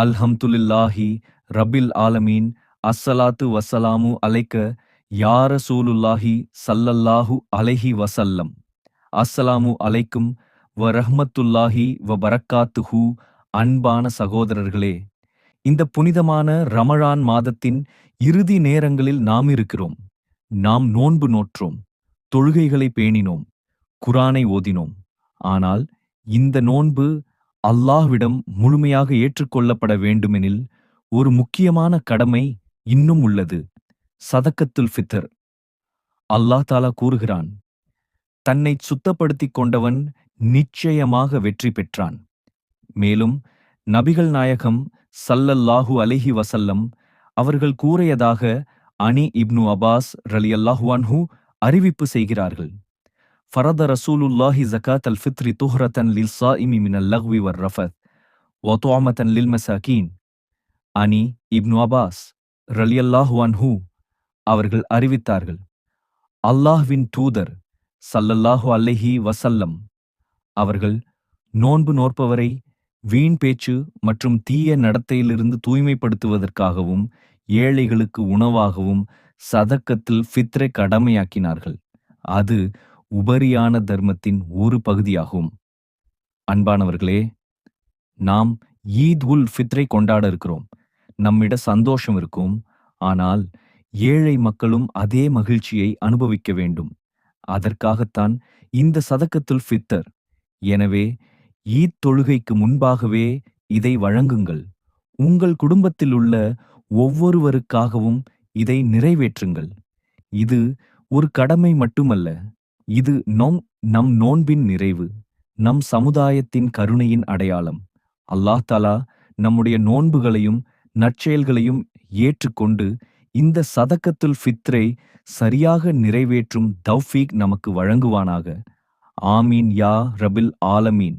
அல்ஹம்துலில்லாஹி ரபில் ஆலமீன். அஸ்ஸலாத்து வஸ்ஸலாமு அலைக்க யா ரசூலுல்லாஹி ஸல்லல்லாஹு அலைஹி வஸல்லம். அஸ்ஸலாமு அலைக்கும் வ ரஹ்மத்துல்லாஹி வ பரக்காத்துஹு. அன்பான சகோதரர்களே, இந்த புனிதமான ரமழான் மாதத்தின் இறுதி நேரங்களில் நாம் இருக்கிறோம். நாம் நோன்பு நோற்றோம், தொழுகைகளை பேணினோம், குரானை ஓதினோம். ஆனால் இந்த நோன்பு அல்லாஹ்விடம் முழுமையாக ஏற்றுக்கொள்ளப்பட வேண்டுமெனில் ஒரு முக்கியமான கடமை இன்னும் உள்ளது: சதக்கத்துல் ஃபித்ர். அல்லாஹ் தாலா கூறுகிறான், தன்னைச் சுத்தப்படுத்திக் கொண்டவன் நிச்சயமாக வெற்றி பெற்றான். மேலும் நபிகள் நாயகம் ஸல்லல்லாஹு அலைஹி வஸல்லம் அவர்கள் கூறியதாக அனி இப்னு அப்பாஸ் ரலியல்லாஹு அன்ஹு அறிவிப்பு செய்கிறார்கள். فرض رسول الله زكاة الفطر طهرة للصائم من اللغو والرفث وطعمة للمساكين. அனி இப்னு அப்பாஸ் ரலியல்லாஹு அன்ஹு அவர்கள் அறிவித்தார்கள், அல்லாஹ்வின் தூதர் ஸல்லல்லாஹு அலைஹி வஸல்லம் அவர்கள் நோன்பு நோற்பவரை வீண் பேச்சு மற்றும் தீய நடத்தையிலிருந்து தூய்மைப்படுத்துவதற்காகவும் ஏழைகளுக்கு உணவாகவும் சதக்கத்தில் ஃபித்ரை கடமையாக்கினார்கள். அது உபரியான தர்மத்தின் ஒரு பகுதியாகும். அன்பானவர்களே, நாம் ஈத் உல் ஃபித்ரை கொண்டாட இருக்கிறோம். நம்மிட சந்தோஷம் இருக்கும். ஆனால் ஏழை மக்களும் அதே மகிழ்ச்சியை அனுபவிக்க வேண்டும். அதற்காகத்தான் இந்த சதக்கத்துல் ஃபித்தர். எனவே ஈத் தொழுகைக்கு முன்பாகவே இதை வழங்குங்கள். உங்கள் குடும்பத்தில் உள்ள ஒவ்வொருவருக்காகவும் இதை நிறைவேற்றுங்கள். இது ஒரு கடமை மட்டுமல்ல, இது நம் நோன்பின் நிறைவு, நம் சமுதாயத்தின் கருணையின் அடையாளம். அல்லாஹ் தாலா நம்முடைய நோன்புகளையும் நற்செயல்களையும் ஏற்றுக்கொண்டு இந்த சதக்கத்துல் ஃபித்ரை சரியாக நிறைவேற்றும் தௌஃபீக் நமக்கு வழங்குவானாக. ஆமீன் யா ரபில் ஆலமீன்.